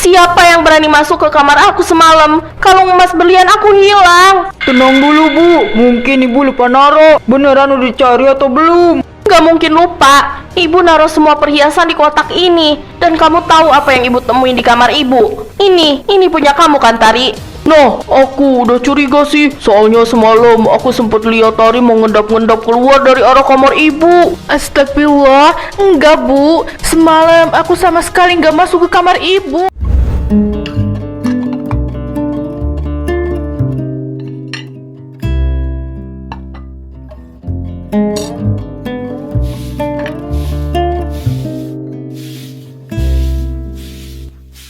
Siapa yang berani masuk ke kamar aku semalam? Kalung emas berlian aku hilang. Tenang dulu Bu, mungkin Ibu lupa naruh. Beneran udah dicari atau belum? Gak mungkin lupa. Ibu naruh semua perhiasan di kotak ini. Dan kamu tahu apa yang ibu temuin di kamar ibu? Ini punya kamu kan, Tari? Nah, aku udah curiga sih. Soalnya semalam aku sempet lihat Tari mengendap-endap keluar dari arah kamar ibu. Astagfirullah, enggak Bu. Semalam aku sama sekali enggak masuk ke kamar ibu.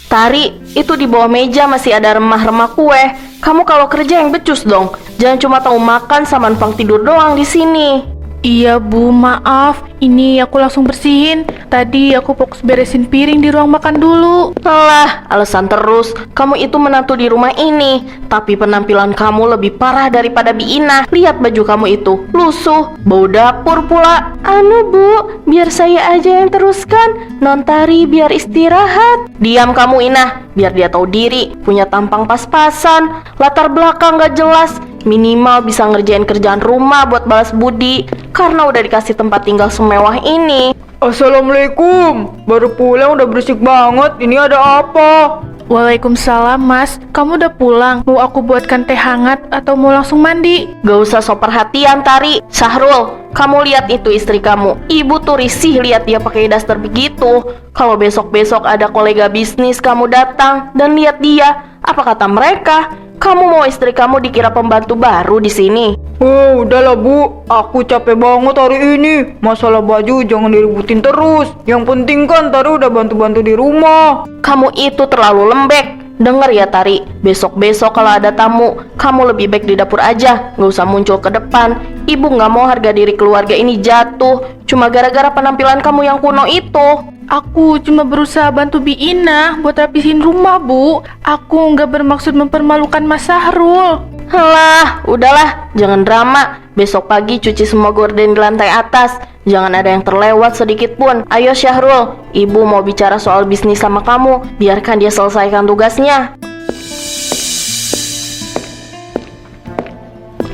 Tari, itu di bawah meja masih ada remah-remah kue. Kamu kalau kerja yang becus dong. Jangan cuma tahu makan sama numpang tidur doang di sini. Iya Bu, maaf. Ini aku langsung bersihin. Tadi aku fokus beresin piring di ruang makan dulu. Alah, alasan terus. Kamu itu menantu di rumah ini. Tapi penampilan kamu lebih parah daripada Bi Ina. Lihat baju kamu itu, lusuh, bau dapur pula. Anu Bu, biar saya aja yang teruskan. Non Tari biar istirahat. Diam kamu Ina, biar dia tahu diri. Punya tampang pas-pasan, latar belakang gak jelas. Minimal bisa ngerjain kerjaan rumah buat balas budi. Karena udah dikasih tempat tinggal semewah ini. Assalamualaikum. Baru pulang udah berisik banget. Ini ada apa? Waalaikumsalam Mas. Kamu udah pulang? Mau aku buatkan teh hangat atau mau langsung mandi? Gak usah so perhatian Tari. Syahrul, kamu lihat itu istri kamu. Ibu tuh risih lihat dia pakai daster begitu. Kalau besok-besok ada kolega bisnis kamu datang dan lihat dia, apa kata mereka? Kamu mau istri kamu dikira pembantu baru di sini? Oh, udahlah Bu, aku capek banget hari ini. Masalah baju jangan diributin terus. Yang penting kan Tari udah bantu-bantu di rumah. Kamu itu terlalu lembek. Dengar ya Tari, besok-besok kalau ada tamu, kamu lebih baik di dapur aja, gak usah muncul ke depan. Ibu gak mau harga diri keluarga ini jatuh, cuma gara-gara penampilan kamu yang kuno itu. Aku cuma berusaha bantu Bi Ina buat rapihin rumah Bu. Aku nggak bermaksud mempermalukan Mas Sahrul. Halah, udahlah, jangan drama. Besok pagi cuci semua gorden di lantai atas. Jangan ada yang terlewat sedikit pun. Ayo Syahrul, ibu mau bicara soal bisnis sama kamu. Biarkan dia selesaikan tugasnya.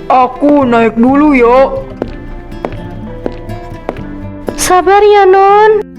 Aku naik dulu ya. Sabar ya Non.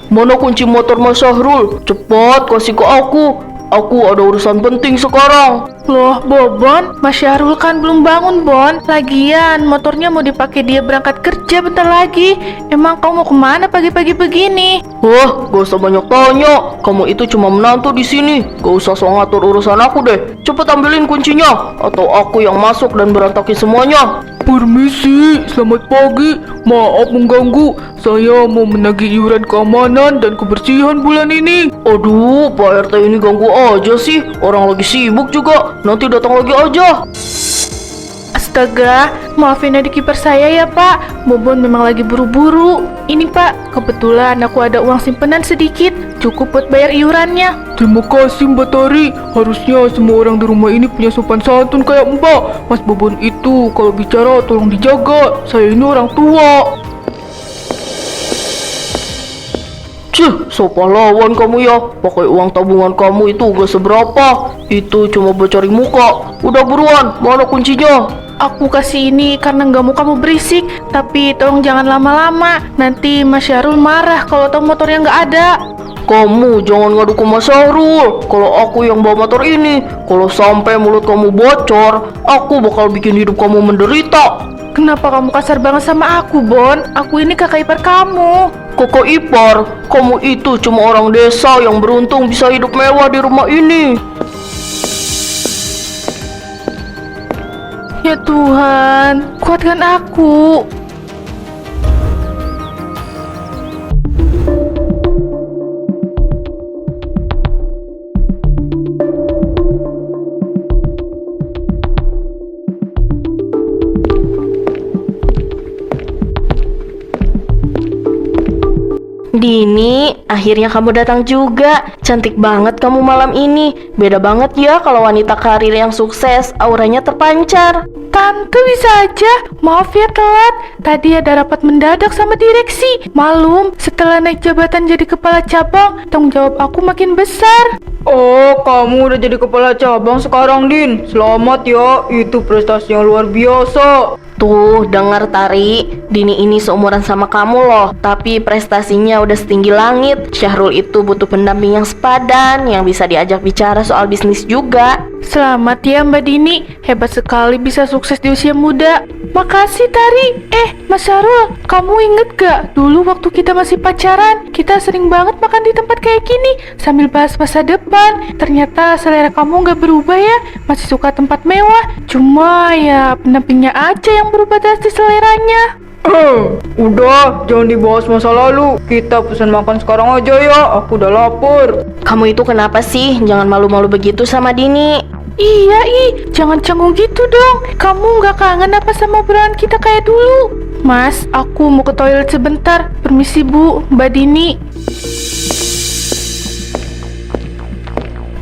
Mana kunci motor Mas Syahrul? Cepat kasih ke aku. Aku ada urusan penting sekarang. Loh, Bobon, Mas Syahrul kan belum bangun, Bon. Lagian, motornya mau dipakai dia berangkat kerja bentar lagi. Emang kamu mau kemana pagi-pagi begini? Wah, gak usah banyak tanya. Kamu itu cuma menantu di sini. Gak usah so ngatur urusan aku deh. Cepet ambilin kuncinya, atau aku yang masuk dan berantakin semuanya. Permisi, selamat pagi. Maaf mengganggu. Saya mau menagih iuran keamanan dan kebersihan bulan ini. Aduh, Pak RT ini ganggu aja sih. Orang lagi sibuk juga. Nanti datang lagi aja. Astaga, maafin adik ipar saya ya Pak. Bobon memang lagi buru-buru. Ini Pak, kebetulan aku ada uang simpenan sedikit. Cukup buat bayar iurannya. Terima kasih Mbak Tari. Harusnya semua orang di rumah ini punya sopan santun kayak Mbak. Mas Bobon itu kalau bicara tolong dijaga. Saya ini orang tua. Cih, so pahlawan kamu ya. Pakai uang tabungan kamu itu gak seberapa. Itu cuma buat cari muka. Udah buruan, mana kuncinya? Aku kasih ini karena nggak mau kamu berisik. Tapi tolong jangan lama-lama. Nanti Mas Syahrul marah kalau tahu motornya nggak ada. Kamu jangan ngadu ke Mas Syahrul. Kalau aku yang bawa motor ini, kalau sampai mulut kamu bocor, aku bakal bikin hidup kamu menderita. Kenapa kamu kasar banget sama aku, Bon? Aku ini kakak ipar kamu. Kakak ipar, kamu itu cuma orang desa yang beruntung bisa hidup mewah di rumah ini. Ya Tuhan, kuatkan aku. Dini, akhirnya kamu datang juga. Cantik banget kamu malam ini. Beda banget ya kalau wanita karir yang sukses, auranya terpancar. Tante bisa aja, maaf ya telat. Tadi ada rapat mendadak sama direksi. Malum, setelah naik jabatan jadi kepala cabang, tanggung jawab aku makin besar. Oh, kamu udah jadi kepala cabang sekarang, Din. Selamat ya, itu prestasi yang luar biasa. Tuh, dengar Tari, Dini ini seumuran sama kamu loh, tapi prestasinya udah setinggi langit. Syahrul itu butuh pendamping yang sepadan, yang bisa diajak bicara soal bisnis juga. Selamat ya Mbak Dini, hebat sekali bisa sukses di usia muda. Makasih Tari. Mas Syahrul, kamu inget gak dulu waktu kita masih pacaran, kita sering banget makan di tempat kayak gini sambil bahas masa depan. Ternyata selera kamu gak berubah ya, masih suka tempat mewah. Cuma ya pendampingnya aja yang berubah drastis seleranya. Udah, jangan dibahas masa lalu. Kita pesan makan sekarang aja ya, aku udah lapar. Kamu itu kenapa sih? Jangan malu-malu begitu sama Dini. Iya jangan canggung gitu dong. Kamu gak kangen apa sama obrolan kita kayak dulu? Mas, aku mau ke toilet sebentar. Permisi Bu, Mbak Dini.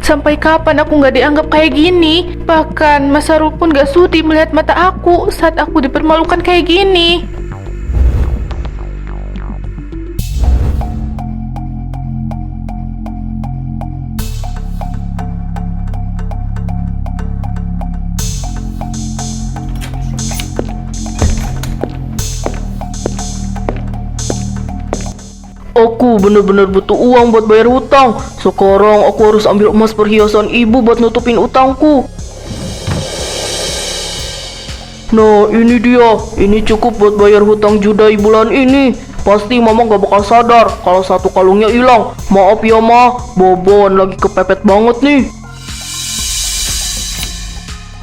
Sampai kapan aku gak dianggap kayak gini? Bahkan Mas Sarul pun gak sudi melihat mata aku saat aku dipermalukan kayak gini. Aku bener-bener butuh uang buat bayar hutang. Sekarang aku harus ambil emas perhiasan ibu buat nutupin utangku. Nah, ini dia. Ini cukup buat bayar hutang judai bulan ini. Pasti mama gak bakal sadar kalau satu kalungnya hilang. Maaf ya ma, Bobon lagi kepepet banget nih.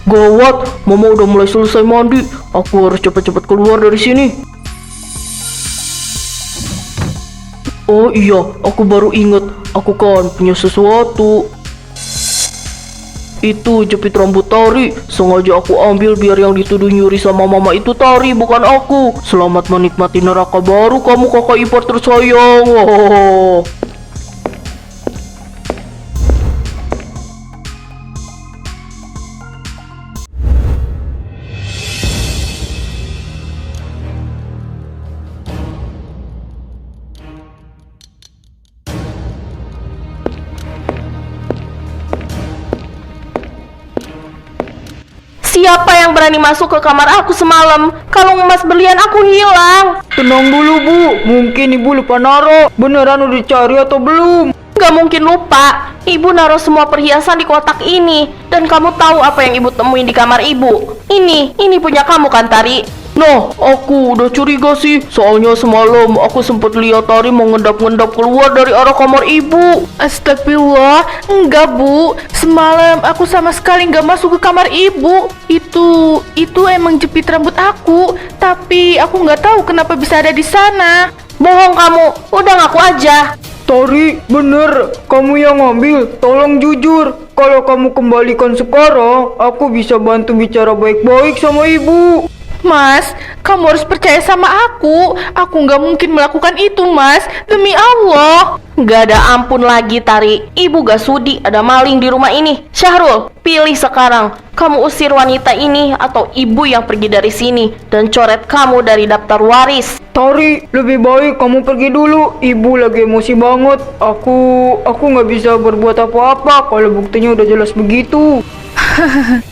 Gawat, mama udah mulai selesai mandi. Aku harus cepet-cepet keluar dari sini. Oh iya, aku baru inget. Aku kan punya sesuatu. Itu jepit rambut Tari. Sengaja aku ambil biar yang dituduh nyuri sama mama itu Tari, bukan aku. Selamat menikmati neraka baru kamu kakak ipar tersayang. Oh. Siapa yang berani masuk ke kamar aku semalam? Kalung emas berlian aku hilang. Tenang dulu bu, mungkin ibu lupa naro. Beneran udah dicari atau belum? Gak mungkin lupa. Ibu naruh semua perhiasan di kotak ini. Dan kamu tahu apa yang ibu temuin di kamar ibu? Ini punya kamu kan Tari? Nah, aku udah curiga sih. Soalnya semalam aku sempat lihat Tari mengendap-endap keluar dari arah kamar ibu. Astagfirullah, enggak Bu. Semalam aku sama sekali enggak masuk ke kamar ibu. Itu emang jepit rambut aku. Tapi aku enggak tahu kenapa bisa ada di sana. Bohong kamu, udah ngaku aja. Tari, bener, kamu yang ngambil. Tolong jujur. Kalau kamu kembalikan sekarang, aku bisa bantu bicara baik-baik sama ibu. Mas, kamu harus percaya sama aku. Aku nggak mungkin melakukan itu, Mas. Demi Allah. Gak ada ampun lagi Tari. Ibu gak sudi ada maling di rumah ini. Syahrul, pilih sekarang. Kamu usir wanita ini atau ibu yang pergi dari sini dan coret kamu dari daftar waris. Tari, lebih baik kamu pergi dulu. Ibu lagi emosi banget. Aku nggak bisa berbuat apa-apa kalau buktinya udah jelas begitu.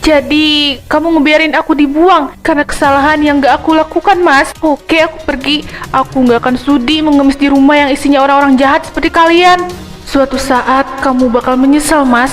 Jadi, kamu ngebiarin aku dibuang karena kesalahan yang gak aku lakukan, Mas. Oke, aku pergi. Aku gak akan sudi mengemis di rumah yang isinya orang-orang jahat seperti kalian. Suatu saat, kamu bakal menyesal, Mas.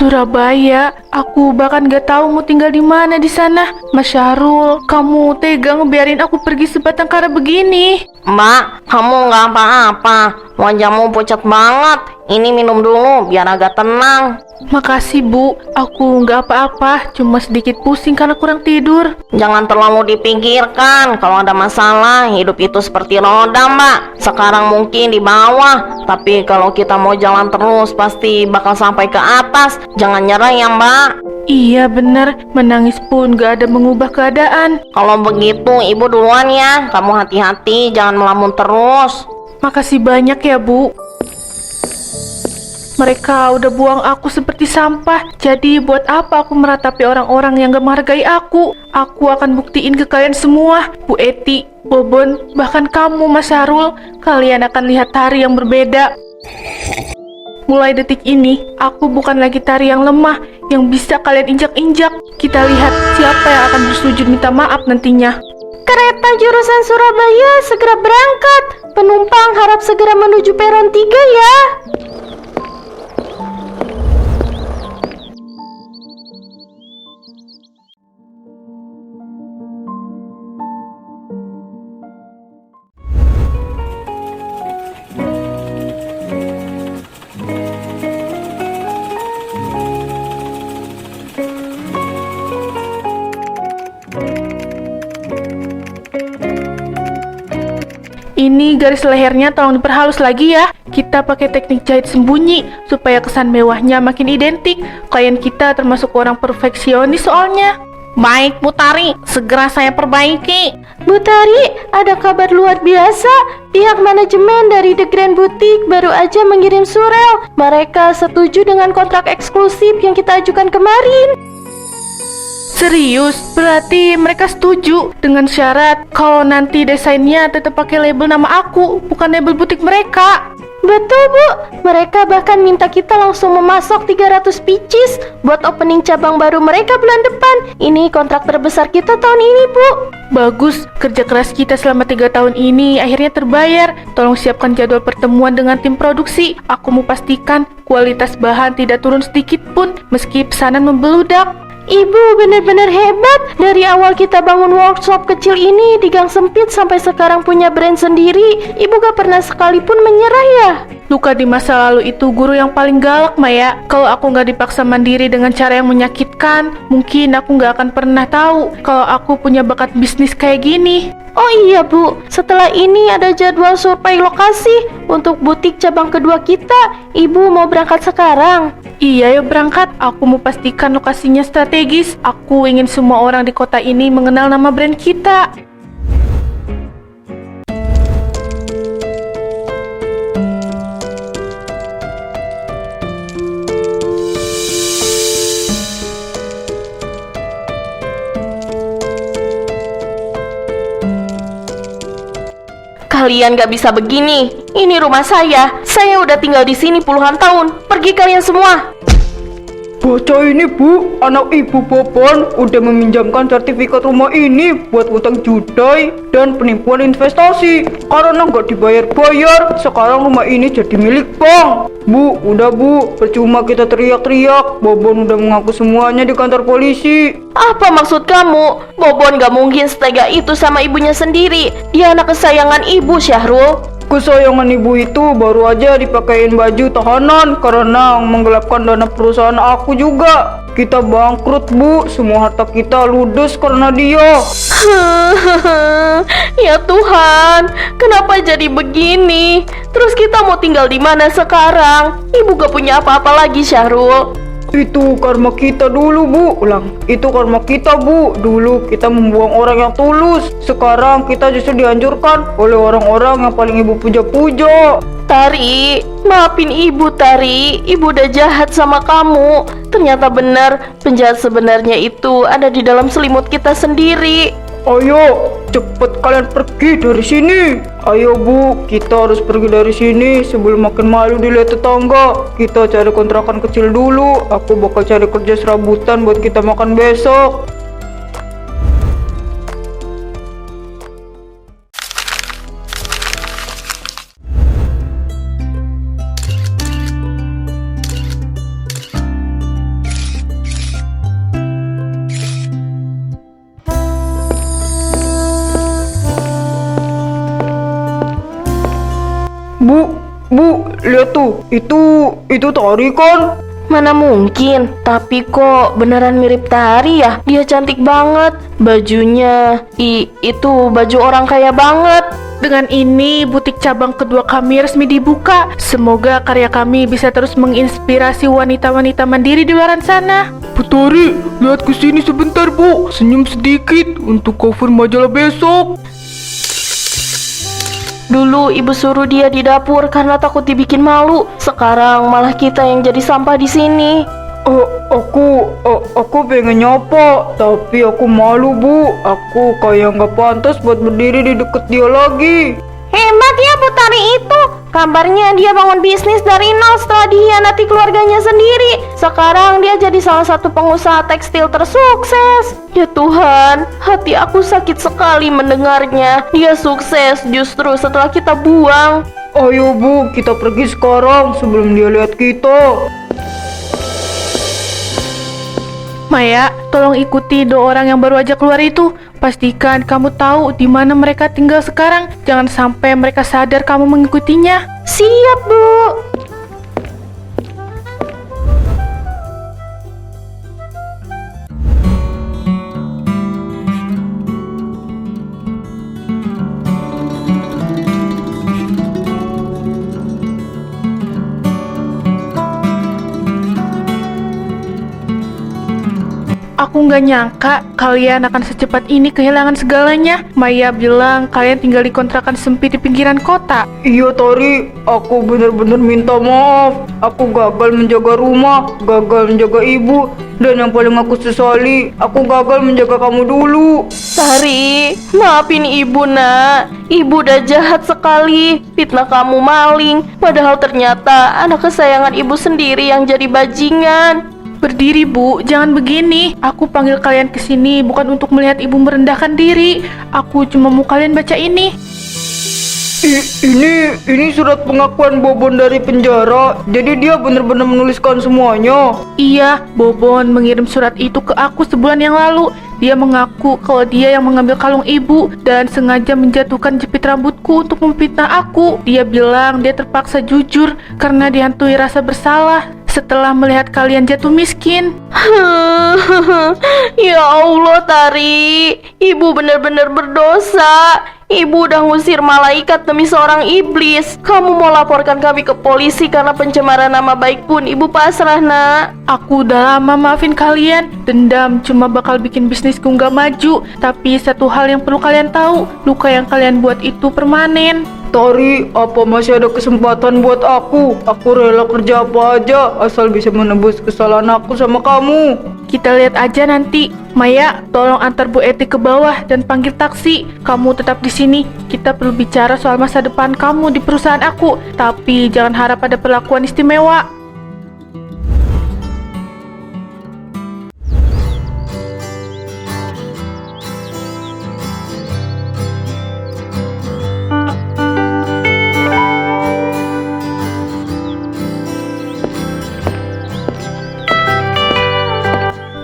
Surabaya, Aku bahkan gak tahu mau tinggal di mana di sana. Mas Syahrul, kamu tega ngebiarin aku pergi sebatang kara begini? Mbak, kamu nggak apa-apa. Wajahmu pucat banget. Ini minum dulu biar agak tenang. Makasih Bu, aku nggak apa-apa, cuma sedikit pusing karena kurang tidur. Jangan terlalu dipikirkan. Kalau ada masalah, hidup itu seperti roda, Mbak. Sekarang mungkin di bawah, tapi kalau kita mau jalan terus, pasti bakal sampai ke atas. Jangan nyerah ya, Mbak. Iya bener, menangis pun gak ada mengubah keadaan. Kalau begitu, Ibu duluan ya. Kamu hati-hati, jangan melamun terus. Makasih banyak ya Bu. Mereka udah buang aku seperti sampah. Jadi buat apa aku meratapi orang-orang yang gak menghargai aku? Aku akan buktiin ke kalian semua, Bu Eti, Bobon, bahkan kamu Mas Syahrul. Kalian akan lihat tari yang berbeda. Mulai detik ini, aku bukan lagi tari yang lemah, yang bisa kalian injak-injak. Kita lihat siapa yang akan bersujud minta maaf nantinya. Kereta jurusan Surabaya segera berangkat. Penumpang harap segera menuju peron 3 ya. Ini garis lehernya tolong diperhalus lagi ya. Kita pakai teknik jahit sembunyi supaya kesan mewahnya makin identik. Klien kita termasuk orang perfeksionis soalnya. Baik, Bu Tari, segera saya perbaiki. Bu Tari, ada kabar luar biasa. Pihak manajemen dari The Grand Boutique baru aja mengirim surel. Mereka setuju dengan kontrak eksklusif yang kita ajukan kemarin. Serius? Berarti mereka setuju dengan syarat kalau nanti desainnya tetap pakai label nama aku, bukan label butik mereka. Betul Bu, mereka bahkan minta kita langsung memasok 300 pieces buat opening cabang baru mereka bulan depan. Ini kontrak terbesar kita tahun ini Bu. Bagus, kerja keras kita selama 3 tahun ini akhirnya terbayar. Tolong siapkan jadwal pertemuan dengan tim produksi. Aku mau pastikan kualitas bahan tidak turun sedikit pun meski pesanan membeludak. Ibu benar-benar hebat. Dari awal kita bangun workshop kecil ini di gang sempit sampai sekarang punya brand sendiri. Ibu gak pernah sekalipun menyerah ya. Luka di masa lalu itu guru yang paling galak Maya. Kalau aku gak dipaksa mandiri dengan cara yang menyakitkan, mungkin aku gak akan pernah tahu kalau aku punya bakat bisnis kayak gini. Oh iya Bu, setelah ini ada jadwal survei lokasi untuk butik cabang kedua kita. Ibu mau berangkat sekarang? Iya, yuk berangkat. Aku mau pastikan lokasinya strategis. Aku ingin semua orang di kota ini mengenal nama brand kita. Kalian gak bisa begini. Ini rumah saya. Saya udah tinggal di sini puluhan tahun. Pergi kalian semua. Bocah ini Bu, anak Ibu Bobon udah meminjamkan sertifikat rumah ini buat utang judai dan penipuan investasi. Karena nggak dibayar-bayar, sekarang rumah ini jadi milik bank. Bu, udah Bu, percuma kita teriak-teriak. Bobon udah mengaku semuanya di kantor polisi. Apa maksud kamu? Bobon gak mungkin setega itu sama ibunya sendiri. Dia anak kesayangan ibu, Syahrul. Kesayangan ibu itu baru aja dipakein baju tahanan karena menggelapkan dana perusahaan aku juga. Kita bangkrut Bu, semua harta kita ludes karena dia. Ya Tuhan, kenapa jadi begini? Terus kita mau tinggal di mana sekarang? Ibu gak punya apa-apa lagi, Syahrul. Itu karma kita dulu Bu, itu karma kita Bu. Dulu kita membuang orang yang tulus. Sekarang kita justru dihancurkan oleh orang-orang yang paling ibu puja-puja. Tari, maafin ibu Tari. Ibu udah jahat sama kamu. Ternyata benar, penjahat sebenarnya itu ada di dalam selimut kita sendiri. Ayo, cepet kalian pergi dari sini. Ayo Bu, kita harus pergi dari sini sebelum makin malu dilihat tetangga. Kita cari kontrakan kecil dulu. Aku bakal cari kerja serabutan buat kita makan besok. Bu, lihat tuh. Itu Tari kan? Mana mungkin, tapi kok beneran mirip Tari ya? Dia cantik banget. Bajunya, itu baju orang kaya banget. Dengan ini, butik cabang kedua kami resmi dibuka. Semoga karya kami bisa terus menginspirasi wanita-wanita mandiri di luar sana. Bu Tari, lihat ke sini sebentar Bu. Senyum sedikit untuk cover majalah besok. Dulu ibu suruh dia di dapur karena takut dibikin malu. Sekarang malah kita yang jadi sampah di sini. Aku pengen nyapa, tapi aku malu Bu. Aku kayak nggak pantas buat berdiri di deket dia lagi. Hebat ya Bu Tari itu. Kabarnya dia bangun bisnis dari nol setelah dihianati keluarganya sendiri. Sekarang dia jadi salah satu pengusaha tekstil tersukses. Ya Tuhan, hati aku sakit sekali mendengarnya. Dia sukses justru setelah kita buang. Ayo Bu, kita pergi sekarang sebelum dia lihat kita. Maya, tolong ikuti dua orang yang baru aja keluar itu. Pastikan kamu tahu di mana mereka tinggal sekarang. Jangan sampai mereka sadar kamu mengikutinya. Siap Bu. Aku nggak nyangka kalian akan secepat ini kehilangan segalanya. Maya bilang kalian tinggal di kontrakan sempit di pinggiran kota. Iya Tari, aku benar-benar minta maaf. Aku gagal menjaga rumah, gagal menjaga ibu, dan yang paling aku sesali, aku gagal menjaga kamu dulu. Tari, maafin ibu nak. Ibu udah jahat sekali, fitnah kamu maling. Padahal ternyata anak kesayangan ibu sendiri yang jadi bajingan. Berdiri Bu, jangan begini. Aku panggil kalian ke sini bukan untuk melihat ibu merendahkan diri. Aku cuma mau kalian baca ini. Ini surat pengakuan Bobon dari penjara. Jadi dia benar-benar menuliskan semuanya. Iya, Bobon mengirim surat itu ke aku sebulan yang lalu. Dia mengaku kalau dia yang mengambil kalung ibu dan sengaja menjatuhkan jepit rambutku untuk memfitnah aku. Dia bilang dia terpaksa jujur karena dihantui rasa bersalah setelah melihat kalian jatuh miskin. Ya Allah Tari, ibu benar-benar berdosa. Ibu udah ngusir malaikat demi seorang iblis. Kamu mau laporkan kami ke polisi karena pencemaran nama baik pun ibu pasrah nak. Aku udah lama maafin kalian. Dendam cuma bakal bikin bisnisku nggak maju. Tapi satu hal yang perlu kalian tahu, luka yang kalian buat itu permanen. Tari, apa masih ada kesempatan buat aku? Aku rela kerja apa aja asal bisa menebus kesalahan aku sama kamu. Kita lihat aja nanti. Maya, tolong antar Bu Eti ke bawah dan panggil taksi. Kamu tetap di sini. Kita perlu bicara soal masa depan kamu di perusahaan aku. Tapi jangan harap ada perlakuan istimewa.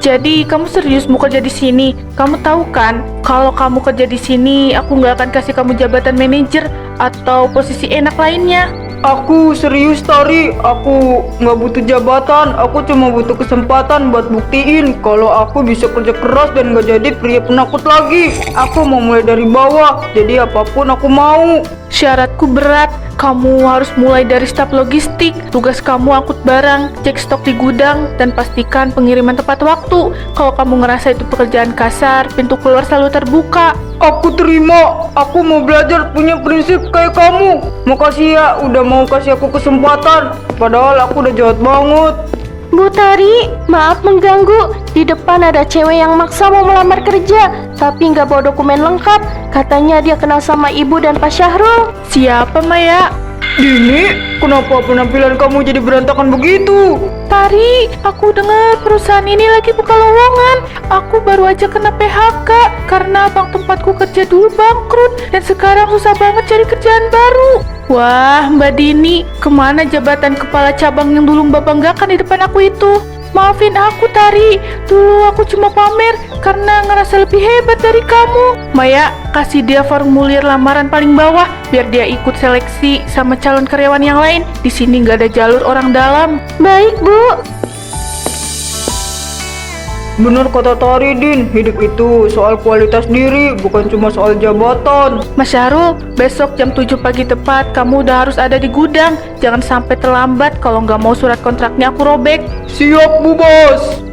Jadi kamu serius mau kerja di sini? Kamu tahu kan, kalau kamu kerja di sini, aku nggak akan kasih kamu jabatan manajer atau posisi enak lainnya. Aku serius Tari, aku nggak butuh jabatan, aku cuma butuh kesempatan buat buktiin kalau aku bisa kerja keras dan nggak jadi pria penakut lagi. Aku mau mulai dari bawah, jadi apapun aku mau. Syaratku berat. Kamu harus mulai dari staf logistik. Tugas kamu angkut barang, cek stok di gudang, dan pastikan pengiriman tepat waktu. Kalau kamu ngerasa itu pekerjaan kasar, pintu keluar selalu terbuka. Aku terima, aku mau belajar punya prinsip kayak kamu. Makasih ya udah mau kasih aku kesempatan, padahal aku udah jahat banget. Bu Tari, maaf mengganggu. Di depan ada cewek yang maksa mau melamar kerja, tapi nggak bawa dokumen lengkap. Katanya dia kenal sama ibu dan Pak Syahrul. Siapa, Maya? Dini, kenapa penampilan kamu jadi berantakan begitu? Tari, aku dengar perusahaan ini lagi buka lowongan. Aku baru aja kena PHK karena bank tempatku kerja dulu bangkrut dan sekarang susah banget cari kerjaan baru. Wah, Mbak Dini, kemana jabatan kepala cabang yang dulu Mbak banggakan di depan aku itu? Maafin aku, Tari. Dulu aku cuma pamer karena ngerasa lebih hebat dari kamu. Maya, kasih dia formulir lamaran paling bawah biar dia ikut seleksi sama calon karyawan yang lain. Di sini nggak ada jalur orang dalam. Baik, Bu. Bener kata Tari, Din. Hidup itu soal kualitas diri, bukan cuma soal jabatan. Mas Syahrul, besok jam 7 pagi tepat kamu udah harus ada di gudang. Jangan sampai terlambat kalau nggak mau surat kontraknya aku robek. Siap, Bu Bos.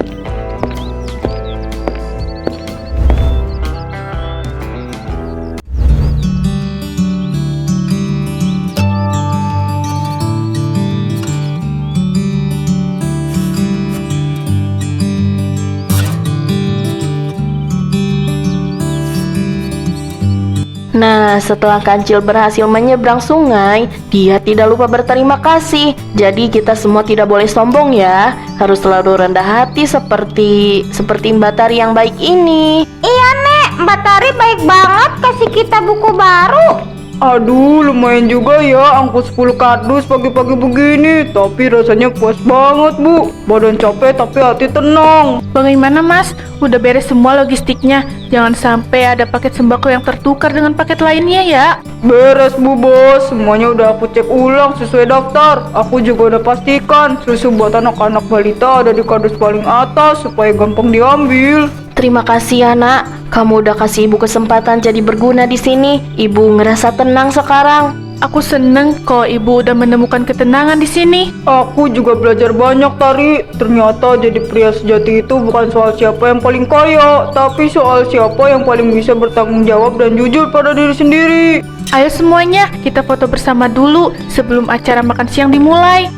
Nah, setelah Kancil berhasil menyeberang sungai, dia tidak lupa berterima kasih. Jadi kita semua tidak boleh sombong ya. Harus selalu rendah hati seperti Mbak Tari yang baik ini. Iya, Nek. Mbak Tari baik banget kasih kita buku baru. Aduh, lumayan juga ya angkut 10 kardus pagi-pagi begini. Tapi rasanya puas banget, Bu. Badan capek tapi hati tenang. Bagaimana, Mas? Udah beres semua logistiknya? Jangan sampai ada paket sembako yang tertukar dengan paket lainnya ya. Beres, Bu Bos. Semuanya udah aku cek ulang sesuai daftar. Aku juga udah pastikan susu buat anak-anak balita ada di kardus paling atas supaya gampang diambil. Terima kasih ya, Nak. Kamu udah kasih Ibu kesempatan jadi berguna di sini. Ibu ngerasa tenang sekarang. Aku seneng kalau ibu udah menemukan ketenangan di sini. Aku juga belajar banyak, Tari. Ternyata jadi pria sejati itu bukan soal siapa yang paling kaya, tapi soal siapa yang paling bisa bertanggung jawab dan jujur pada diri sendiri. Ayo semuanya, kita foto bersama dulu sebelum acara makan siang dimulai.